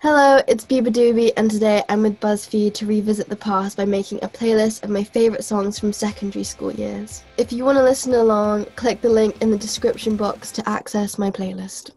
Hello, it's Beabadoobee, and today I'm with BuzzFeed to revisit the past by making a playlist of my favourite songs from secondary school years. If you want to listen along, click the link in the description box to access my playlist.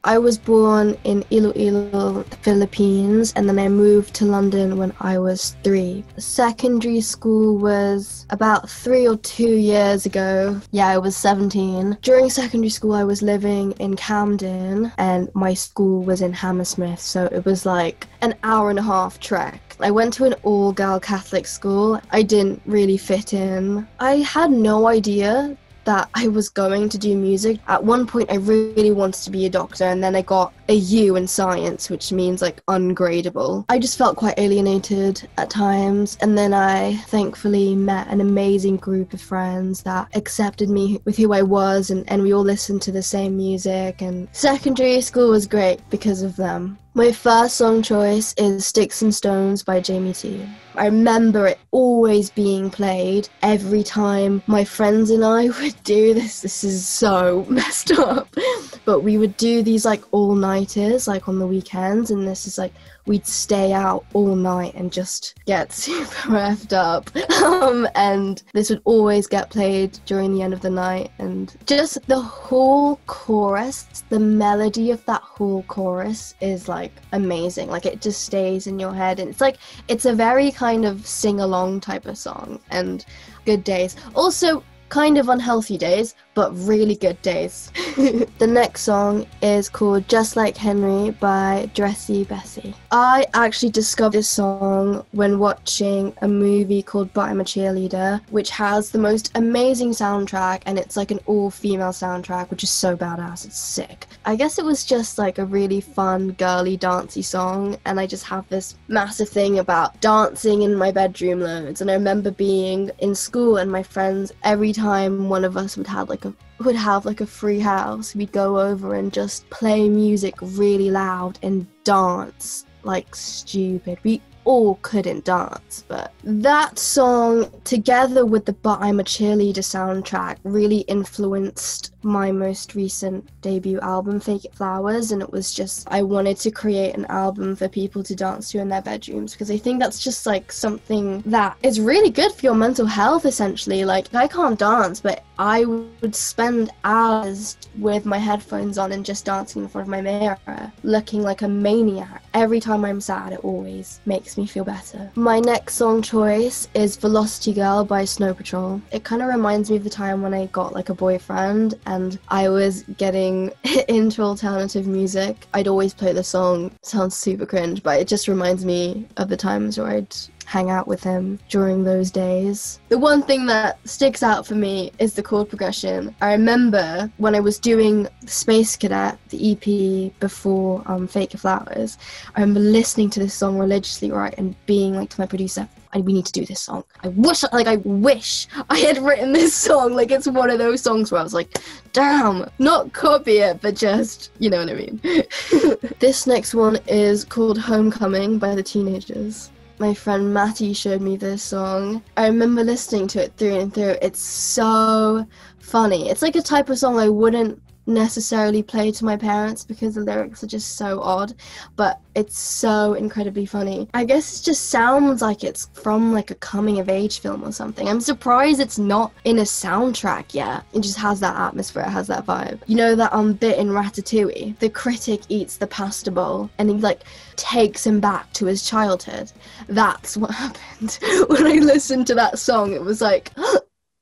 I was born in Iloilo, Philippines, and then I moved to London when I was 3. Secondary school was about 3 or 2 years ago. Yeah, I was 17. During secondary school, I was living in Camden, and my school was in Hammersmith, so it was like an hour-and-a-half trek. I went to an all-girl Catholic school. I didn't really fit in. I had no idea that I was going to do music. At one point I really wanted to be a doctor, and then I got a U in science, which means like ungradable. I just felt quite alienated at times, and then I thankfully met an amazing group of friends that accepted me with who I was, and we all listened to the same music, and secondary school was great because of them. My first song choice is Sticks and Stones by Jamie T. I remember it always being played every time my friends and I would do this. This is so messed up. But we would do these like all-nighters like on the weekends, and this is like we'd stay out all night and just get super effed up. And this would always get played during the end of the night, and just the whole chorus, the melody of that whole chorus is like amazing. Like it just stays in your head, and it's a very kind of sing-along type of song, and good days. Also kind of unhealthy days, but really good days. The next song is called Just Like Henry by Dressy, Bessy. I actually discovered this song when watching a movie called But I'm a Cheerleader, which has the most amazing soundtrack, and it's like an all-female soundtrack, which is so badass, it's sick. I guess it was just like a really fun, girly, dancey song, and I just have this massive thing about dancing in my bedroom loads. And I remember being in school, and my friends, every time one of us would have like a free house, we'd go over and just play music really loud and dance like stupid. We all couldn't dance, but that song together with the But I'm a Cheerleader soundtrack really influenced my most recent debut album, Fake It Flowers, and it was just, I wanted to create an album for people to dance to in their bedrooms, because I think that's just like something that is really good for your mental health, essentially. Like, I can't dance, but I would spend hours with my headphones on and just dancing in front of my mirror, looking like a maniac. Every time I'm sad, it always makes me feel better. My next song choice is Velocity Girl by Snow Patrol. It kind of reminds me of the time when I got like a boyfriend and I was getting into alternative music. I'd always play the song. It sounds super cringe, but it just reminds me of the times where I'd hang out with him during those days. The one thing that sticks out for me is the chord progression. I remember when I was doing Space Cadet, the EP before Fake Your Flowers, I remember listening to this song religiously, right, and being like to my producer, we need to do this song. I wish I had written this song. Like, it's one of those songs where I was like, damn, not copy it, but just, you know what I mean. This next one is called Homecoming by the Teenagers. My friend Matty showed me this song. I remember listening to it through and through. It's so funny. It's like a type of song I wouldn't necessarily play to my parents because the lyrics are just so odd, but it's so incredibly funny. I guess it just sounds like it's from like a coming of age film or something. I'm surprised it's not in a soundtrack yet. It just has that atmosphere, it has that vibe. You know that bit in Ratatouille? The critic eats the pasta bowl and he like takes him back to his childhood. That's what happened when I listened to that song. It was like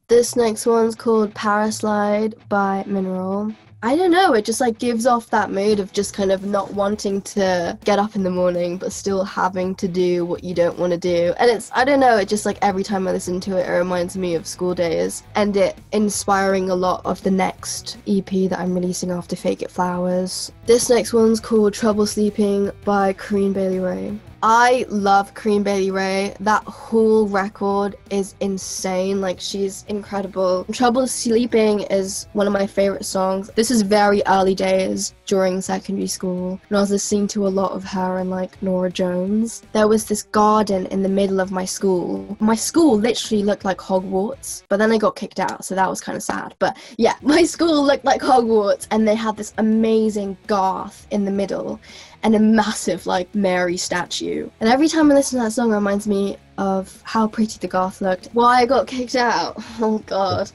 This next one's called Palisade by Mineral. I don't know, it just like gives off that mood of just kind of not wanting to get up in the morning but still having to do what you don't want to do. And it's, I don't know, it just like every time I listen to it, it reminds me of school days, and it inspiring a lot of the next EP that I'm releasing after Fake It Flowers. This next one's called Trouble Sleeping by Corinne Bailey Ray. I love Corinne Bailey Rae. That whole record is insane. Like, she's incredible. Trouble Sleeping is one of my favorite songs. This is very early days during secondary school, and I was listening to a lot of her and like Norah Jones. There was this garden in the middle of my school. My school literally looked like Hogwarts, but then I got kicked out, so that was kind of sad. But yeah, my school looked like Hogwarts, and they had this amazing garth in the middle and a massive like Mary statue. And every time I listen to that song, it reminds me of how pretty the garth looked. Why I got kicked out? Oh god.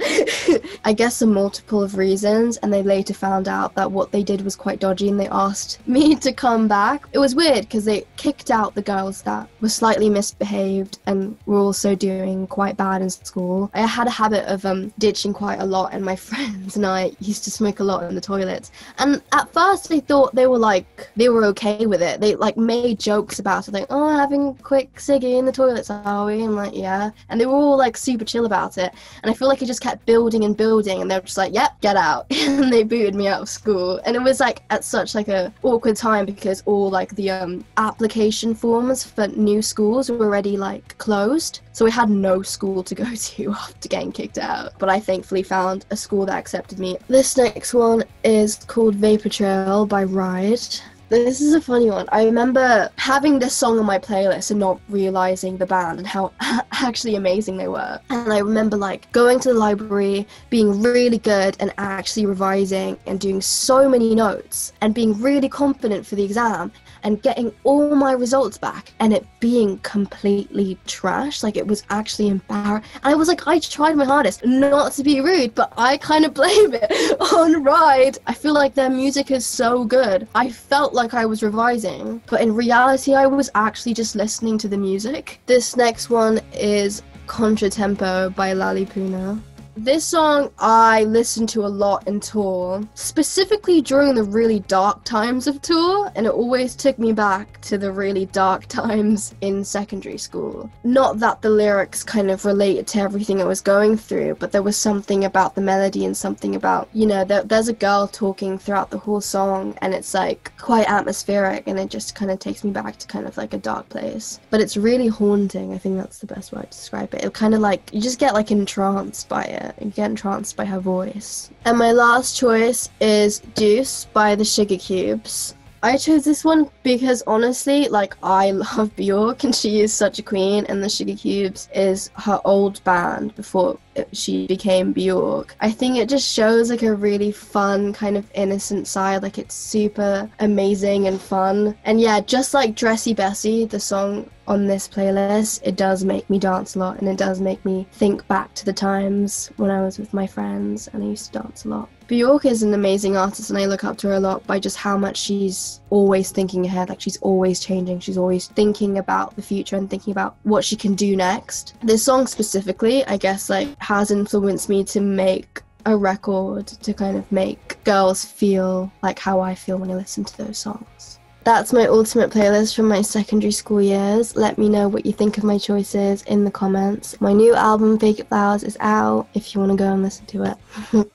I guess a multiple of reasons, and they later found out that what they did was quite dodgy and they asked me to come back. It was weird because they kicked out the girls that were slightly misbehaved and were also doing quite bad in school. I had a habit of ditching quite a lot, and my friends and I used to smoke a lot in the toilets. And at first I thought they were okay with it. They like made jokes about it, like, oh, having a quick ciggy in the toilets, are we? I'm like, yeah. And they were all like super chill about it. And I feel like it just kept building and building, and they were just like, yep, get out. And they booted me out of school. And it was like at such like a awkward time because all like the application forms for new schools were already like closed. So we had no school to go to after getting kicked out. But I thankfully found a school that accepted me. This next one is called Vapour by Ride. This is a funny one. I remember having this song on my playlist and not realizing the band and how actually amazing they were. And I remember like going to the library, being really good and actually revising and doing so many notes and being really confident for the exam and getting all my results back and it being completely trash. Like, it was actually embarrassing. And I was like, I tried my hardest not to be rude, but I kind of blame it on Ride. I feel like their music is so good. I felt like I was revising, but in reality I was actually just listening to the music. This next one is Contratempo by Lali Puna. This song I listened to a lot in tour, specifically during the really dark times of tour, and it always took me back to the really dark times in secondary school. Not that the lyrics kind of related to everything I was going through, but there was something about the melody and something about, you know, there's a girl talking throughout the whole song, and it's like quite atmospheric, and it just kind of takes me back to kind of like a dark place. But it's really haunting. I think that's the best way to describe it. It kind of like, you just get like entranced by it. You get entranced by her voice. And my last choice is Deus by the Sugarcubes. I chose this one because honestly, like, I love Bjork and she is such a queen, and the Sugarcubes is her old band before she became Bjork. I think it just shows like a really fun kind of innocent side. Like, it's super amazing and fun. And yeah, just like Dressy Bessy, the song on this playlist, it does make me dance a lot, and it does make me think back to the times when I was with my friends and I used to dance a lot. Bjork is an amazing artist, and I look up to her a lot by just how much she's always thinking ahead. Like, she's always changing, she's always thinking about the future and thinking about what she can do next. This song specifically, I guess, like, has influenced me to make a record to kind of make girls feel like how I feel when I listen to those songs. That's my ultimate playlist from my secondary school years. Let me know what you think of my choices in the comments. My new album, Fake It Flowers, is out if you want to go and listen to it.